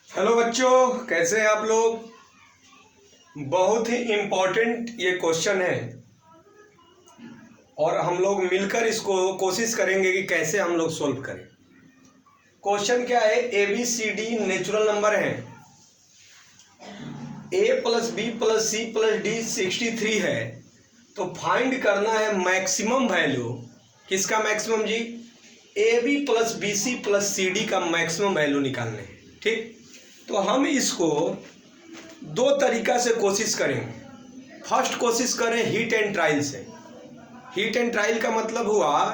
Hello बच्चों, कैसे हैं आप लोग। बहुत ही इम्पोर्टेंट ये क्वेश्चन है और हम लोग मिलकर इसको कोशिश करेंगे कि कैसे हम लोग सॉल्व करें। क्वेश्चन क्या है, A B C D natural number है, A plus B plus C plus D 63 है, तो फाइंड करना है मैक्सिमम वैल्यू। किसका मैक्सिमम जी? A B plus B C plus C D का मैक्सिमम वैल्यू निकालने हैं। ठीक, तो हम इसको दो तरीका से कोशिश करेंगे। फर्स्ट कोशिश करें हीट एंड ट्रायल से। हीट एंड ट्रायल का मतलब हुआ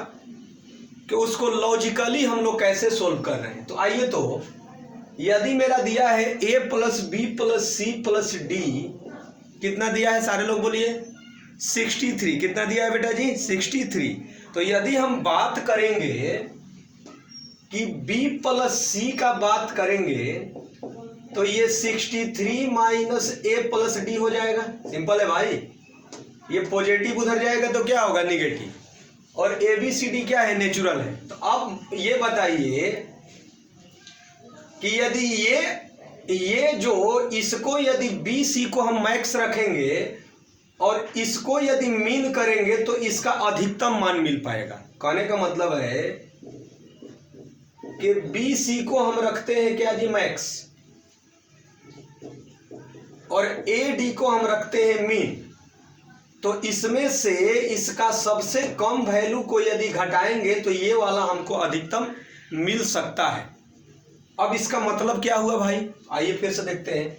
कि उसको लॉजिकली हम लोग कैसे सोल्व कर रहे हैं। तो आइए, तो यदि मेरा दिया है A plus B plus C plus D, कितना दिया है सारे लोग बोलिए? 63। कितना दिया है बेटा जी? 63। तो यदि हम बात करेंगे कि बी प्लस सी का बात करेंगे तो ये 63 माइनस ए प्लस डी हो जाएगा। सिंपल है भाई, ये पॉजिटिव उधर जाएगा तो क्या होगा? निगेटिव। और ए बी सी डी क्या है? नेचुरल है। तो अब ये बताइए कि यदि ये जो इसको यदि बी सी को हम मैक्स रखेंगे और इसको यदि मीन करेंगे तो इसका अधिकतम मान मिल पाएगा। कहने का मतलब है कि बी सी को हम रखते हैं क्या जी? मैक्स। और ए डी को हम रखते हैं मीन। तो इसमें से इसका सबसे कम वैल्यू को यदि घटाएंगे तो ये वाला हमको अधिकतम मिल सकता है। अब इसका मतलब क्या हुआ भाई? आइए फिर से देखते हैं।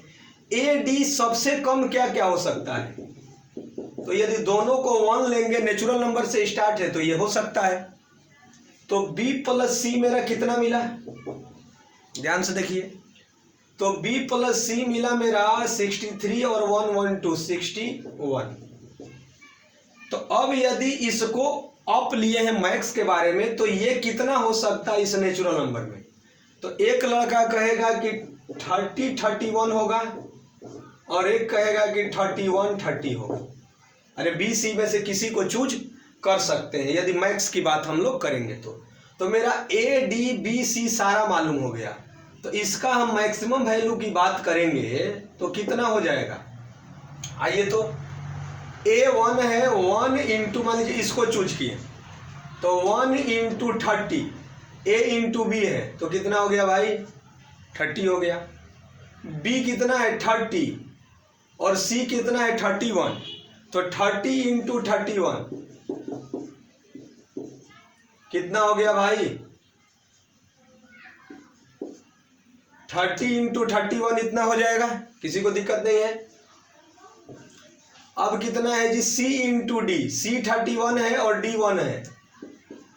ए डी सबसे कम क्या क्या हो सकता है? तो यदि दोनों को 1 लेंगे, नेचुरल नंबर से स्टार्ट है, तो ये हो सकता है। तो बी प्लस सी मेरा कितना मिला? ध्यान से देखिए। तो b प्लस सी मिला मेरा 63 और 1 1 2 61। तो अब यदि इसको अप लिए हैं मैक्स के बारे में, तो ये कितना हो सकता है इस नेचुरल नंबर में? तो एक लड़का कहेगा कि 30 31 होगा और एक कहेगा कि 31 30 होगा। अरे बी सी में से किसी को चूज कर सकते हैं यदि मैक्स की बात हम लोग करेंगे तो मेरा ए डी बी सी सारा मालूम हो गया। तो इसका हम मैक्सिमम वैल्यू की बात करेंगे तो कितना हो जाएगा? आइए, तो A1 है 1 इंटू, मान लीजिए इसको चूज किए तो 1 इंटू 30, A इंटू बी है तो कितना हो गया भाई? 30 हो गया। B कितना है? 30 और C कितना है? 31। तो 30 इंटू 31 कितना हो गया भाई? 30 इंटू 31 इतना हो जाएगा, किसी को दिक्कत नहीं है। अब कितना है जी? C into D. C 31 है और D 1 है,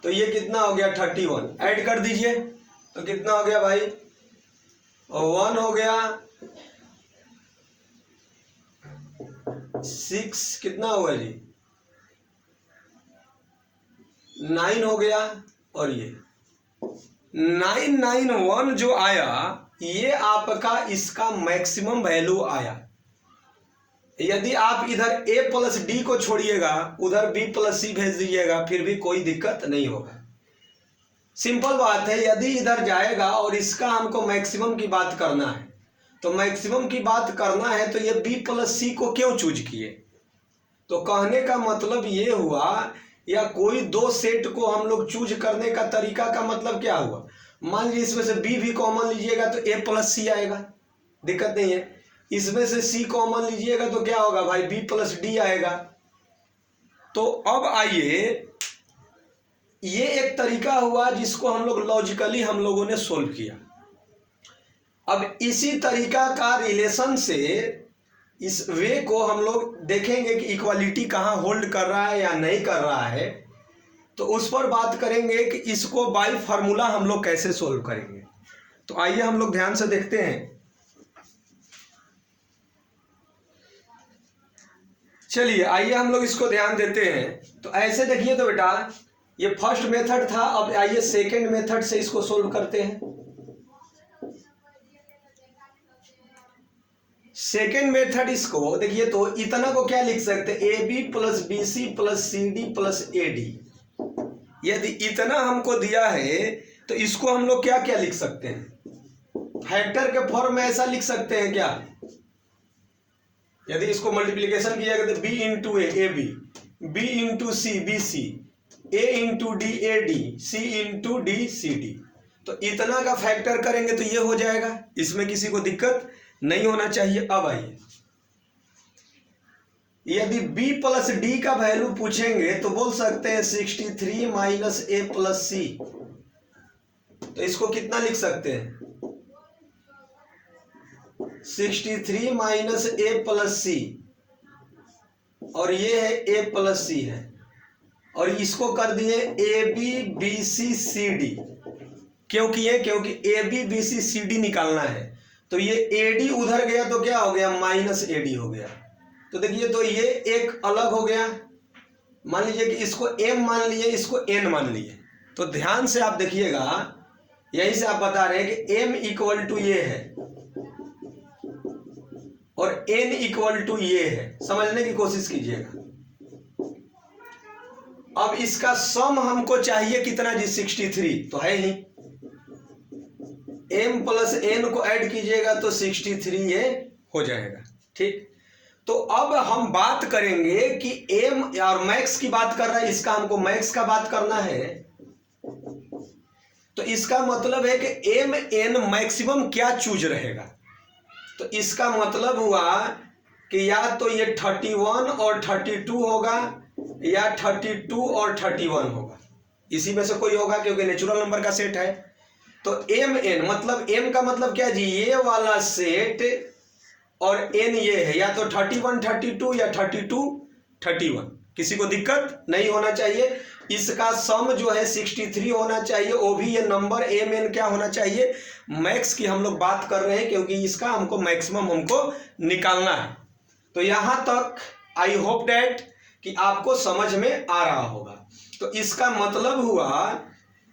तो ये कितना हो गया? 31। ऐड कर दीजिए तो कितना हो गया भाई? 1 हो गया, 6 कितना हुआ जी? 9 हो गया। और ये 991 जो आया, ये आपका इसका मैक्सिमम वैल्यू आया। यदि आप इधर a प्लस डी को छोड़िएगा, उधर b प्लस सी भेज दीजिएगा, फिर भी कोई दिक्कत नहीं होगा। सिंपल बात है, यदि इधर जाएगा और इसका हमको मैक्सिमम की बात करना है, तो मैक्सिमम की बात करना है तो ये b प्लस सी को क्यों चूज किए? तो कहने का मतलब ये हुआ, या कोई दो सेट को हम लोग चूज करने का तरीका का मतलब क्या हुआ? मान लीजिए इसमें से b भी कॉमन लीजिएगा तो a प्लस सी आएगा, दिक्कत नहीं है। इसमें से c कॉमन लीजिएगा तो क्या होगा भाई? b प्लस डी आएगा। तो अब आइए, ये एक तरीका हुआ जिसको हम लोग लॉजिकली हम लोगों ने सोल्व किया। अब इसी तरीका का रिलेशन से इस वे को हम लोग देखेंगे कि इक्वालिटी कहाँ होल्ड कर रहा है या नहीं कर रहा है, तो उस पर बात करेंगे कि इसको बाय फार्मूला हम लोग कैसे सोल्व करेंगे। तो आइए हम लोग ध्यान से देखते हैं। चलिए आइए हम लोग इसको ध्यान देते हैं। तो ऐसे देखिए, तो बेटा ये फर्स्ट मेथड था। अब आइए सेकंड मेथड से इसको सोल्व करते हैं। सेकेंड मेथड इसको देखिए, तो इतना को क्या लिख सकते हैं? A B plus B C plus C D plus A D. यदि इतना हमको दिया है तो इसको हम लोग क्या क्या लिख सकते हैं? फैक्टर के फॉर्म में ऐसा लिख सकते हैं क्या? यदि इसको मल्टीप्लिकेशन किया जाए तो B into A B, B into C B C, A into D A D, C into D C D. तो इतना का फैक्टर करेंगे तो ये हो जाएगा, इसमें किसी को दिक्कत नहीं होना चाहिए। अब आइए, यदि b प्लस डी का वैल्यू पूछेंगे तो बोल सकते हैं 63 माइनस ए प्लस सी। तो इसको कितना लिख सकते हैं? 63 माइनस ए प्लस सी, और ये है ए प्लस सी है, और इसको कर दिए A B B C C D. क्यों किए? क्योंकि A B B C C D निकालना है। तो ये ए डी उधर गया तो क्या हो गया? माइनस ए डी हो गया। तो देखिए, तो ये एक अलग हो गया। मान लीजिए कि इसको m मान लिए, इसको n मान लिए। तो ध्यान से आप देखिएगा, यहीं से आप बता रहे हैं कि m इक्वल टू ये है और n इक्वल टू ये है। समझने की कोशिश कीजिएगा। अब इसका सम हमको चाहिए कितना जी? 63 तो है ही, m प्लस n को ऐड कीजिएगा तो 63 ये हो जाएगा। ठीक, तो अब हम बात करेंगे कि m और मैक्स की बात कर रहा है, इसका हमको मैक्स का बात करना है। तो इसका मतलब है कि m n मैक्सिमम क्या चूज रहेगा। तो इसका मतलब हुआ कि या तो ये 31 और 32 होगा, या 32 और 31 होगा, इसी में से कोई होगा, क्योंकि नेचुरल नंबर का सेट है। तो m n मतलब m का मतलब क्या जी? ये वाला सेट, और n ये है, या तो 31 32 या 32 31। किसी को दिक्कत नहीं होना चाहिए। इसका सम जो है 63 होना चाहिए, वो भी ये नंबर m n क्या होना चाहिए? मैक्स की हम लोग बात कर रहे हैं, क्योंकि इसका हमको मैक्सिमम हमको निकालना है। तो यहाँ तक आई होप डैट कि आपको समझ में आ रहा होगा। तो इसका मतलब हुआ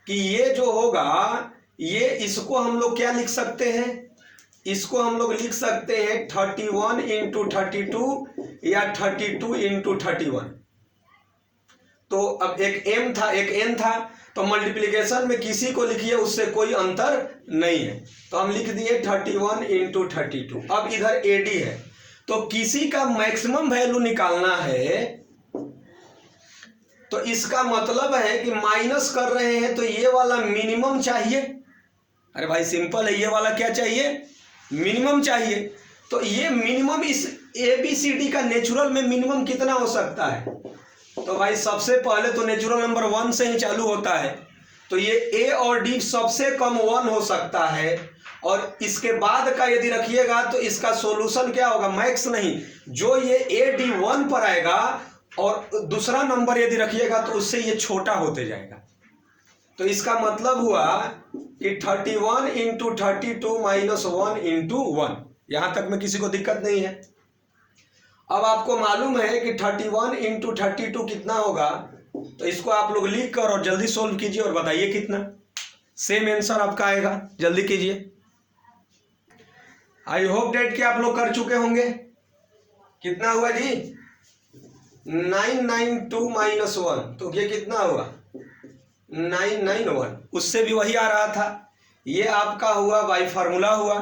कि ये जो होगा, ये इसको हम लोग क्या लिख सकते हैं? इसको हम लोग लिख सकते हैं 31 इंटू 32 या 32 इंटू 31। तो अब एक m था एक n था, तो मल्टीप्लिकेशन में किसी को लिखिए, उससे कोई अंतर नहीं है। तो हम लिख दिए 31 इंटू 32। अब इधर AD है, तो किसी का मैक्सिमम वैल्यू निकालना है। तो इसका मतलब है कि माइनस कर रहे हैं, तो ये वाला मिनिमम चाहिए। अरे भाई सिंपल है, ये वाला क्या चाहिए? मिनिमम चाहिए। तो ये मिनिमम इस ABCD का नेचुरल में मिनिमम कितना हो सकता है? तो भाई सबसे पहले तो नेचुरल नंबर 1 से ही चालू होता है। तो ये A और D सबसे कम 1 हो सकता है, और इसके बाद का यदि रखिएगा तो इसका सॉल्यूशन क्या होगा? मैक्स नहीं, जो ये AD 1 पर आएगा, और दूसरा नंबर यदि रखिएगा तो उससे ये छोटा होते जाएगा। तो इसका मतलब हुआ कि 31 इंटू 32 माइनस 1 इंटू 1। यहां तक में किसी को दिक्कत नहीं है। अब आपको मालूम है कि 31 इंटू 32 कितना होगा? तो इसको आप लोग लिख कर और जल्दी सोल्व कीजिए और बताइए कितना। सेम आंसर आपका आएगा, जल्दी कीजिए। आई होप डेट कि आप लोग कर चुके होंगे। कितना हुआ जी? 992 माइनस 1, तो ये कितना हुआ? 991। उससे भी वही आ रहा था। ये आपका हुआ बाई फार्मूला हुआ।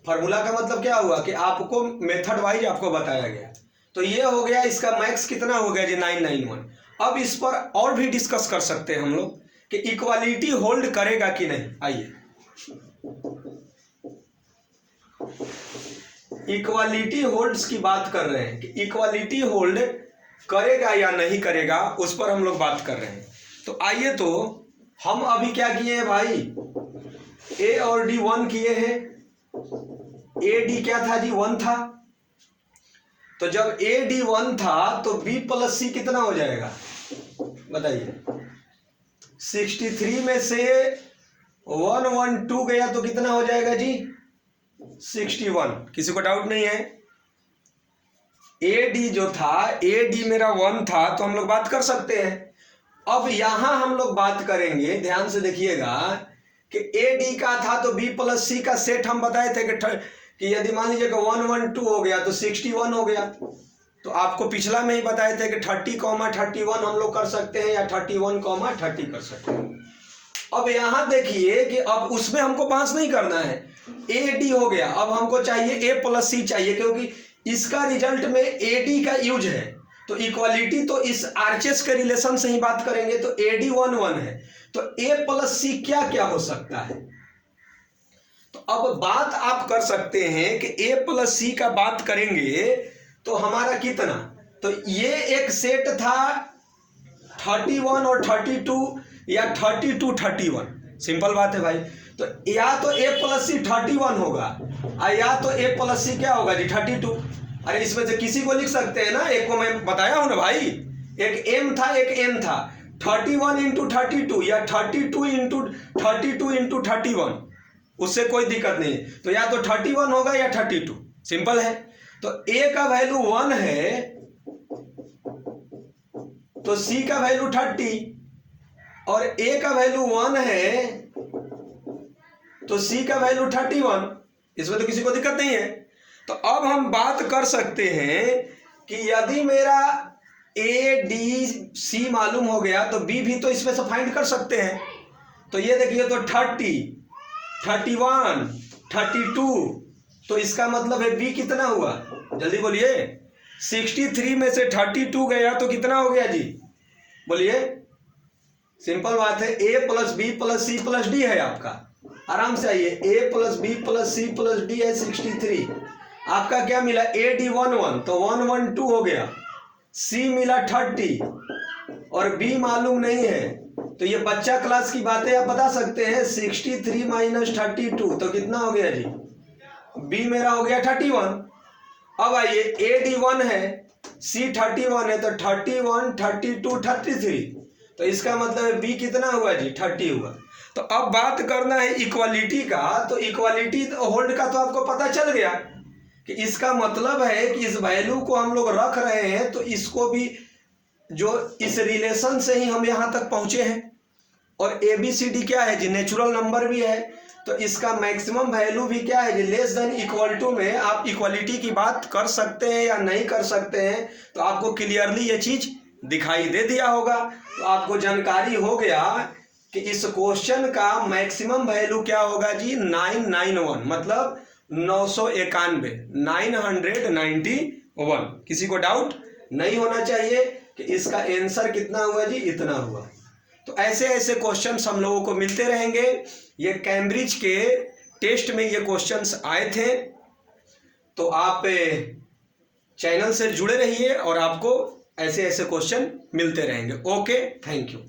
फार्मूला का मतलब क्या हुआ कि आपको मेथड वाइज आपको बताया गया। तो ये हो गया, इसका मैक्स कितना हो गया जी? 991। अब इस पर और भी डिस्कस कर सकते हैं हम लोग कि इक्वालिटी होल्ड करेगा कि नहीं। आइए, इक्वालिटी होल्ड्स की बात कर रहे हैं कि इक्वालिटी होल्ड करेगा या नहीं करेगा, उस पर हम लोग बात कर रहे हैं। तो आइए, तो हम अभी क्या किए हैं भाई? A और D 1 किए हैं। AD क्या था जी? 1 था। तो जब AD 1 था तो B प्लस C कितना हो जाएगा? बताइए। 63 में से 112 गया तो कितना हो जाएगा जी? 61। किसी को डाउट नहीं है? AD जो था, AD मेरा 1 था, तो हम लोग बात कर सकते हैं। अब यहां हम लोग बात करेंगे, ध्यान से देखिएगा कि AD का था तो B प्लस सी का सेट हम बताए थे कि यदि मान लीजिए 112 हो गया तो 61 हो गया। तो आपको पिछला में ही बताए थे कि 30, 31 हम लोग कर सकते हैं, या 31, 30 कर सकते हैं। अब यहाँ देखिए कि अब उसमें हमको बहस नहीं करना है, ए डी हो गया, अब हमको चाहिए ए प्लस सी चाहिए, क्योंकि इसका रिजल्ट में ए डी का यूज है। तो इक्वालिटी तो इस आरएचएस के रिलेशन से ही बात करेंगे, तो ए डी 1 1 है, तो ए प्लस सी क्या क्या हो सकता है। तो अब बात आप कर सकते हैं कि ए प्लस सी का बात करेंगे तो हमारा कितना, तो ये एक सेट था 31 और 32 या 32 31, सिंपल बात है भाई। तो या तो ए प्लस सी 31 होगा और या तो ए प्लस सी क्या होगा जी 32। अरे इसमें से किसी को लिख सकते हैं ना, एक को मैं बताया हूं ना भाई, एक एम था एक एन था, 31 इंटू 32 या 32 इंटू 31, उससे कोई दिक्कत नहीं है। तो या तो 31 होगा या 32, सिंपल है। तो ए का वैल्यू 1 है तो सी का वैल्यू 30, और ए का वैल्यू 1 है तो सी का वैल्यू 31, इसमें तो किसी को दिक्कत नहीं है। तो अब हम बात कर सकते हैं कि यदि मेरा ए डी सी मालूम हो गया तो बी भी तो इसमें से फाइंड कर सकते हैं। तो ये देखिए, तो 30 31 32, तो इसका मतलब है बी कितना हुआ, जल्दी बोलिए। 63 में से 32 गया तो कितना हो गया जी, बोलिए। सिंपल बात है, A plus B plus C plus D है आपका, आराम से आइए, A plus B plus C plus D है 63। आपका क्या मिला, ए डी 1 1, तो 1 1 2 हो गया, सी मिला 30 और बी मालूम नहीं है। तो ये बच्चा क्लास की बातें आप बता सकते हैं, 63 माइनस 32 तो कितना हो गया जी, बी मेरा हो गया 31। अब आइए, ए डी 1 है, सी 31 है, तो 31 32 33, तो इसका मतलब है बी कितना हुआ जी 30 हुआ। तो अब बात करना है इक्वालिटी का, तो इक्वालिटी होल्ड का तो आपको पता चल गया कि इसका मतलब है कि इस वैल्यू को हम लोग रख रहे हैं, तो इसको भी जो इस रिलेशन से ही हम यहाँ तक पहुँचे हैं। और ए बी सी डी क्या है जी, नेचुरल नंबर भी है, तो इसका मैक्सिमम वैल्यू भी क्या है जी, लेस देन इक्वल टू में आप इक्वालिटी की बात कर सकते हैं या नहीं कर सकते हैं। तो आपको क्लियरली ये चीज़ दिखाई दे दिया होगा, तो आपको जानकारी हो गया कि इस क्वेश्चन का मैक्सिमम वैल्यू क्या होगा जी 991, मतलब 991, 991। किसी को डाउट नहीं होना चाहिए कि इसका आंसर कितना हुआ जी, इतना हुआ। तो ऐसे ऐसे क्वेश्चंस हम लोगों को मिलते रहेंगे। ये कैम्ब्रिज के टेस्ट में ये क्वेश्चंस आए थे, तो आप चैनल से जुड़े रहिए और आपको ऐसे ऐसे क्वेश्चन मिलते रहेंगे। Okay, thank you.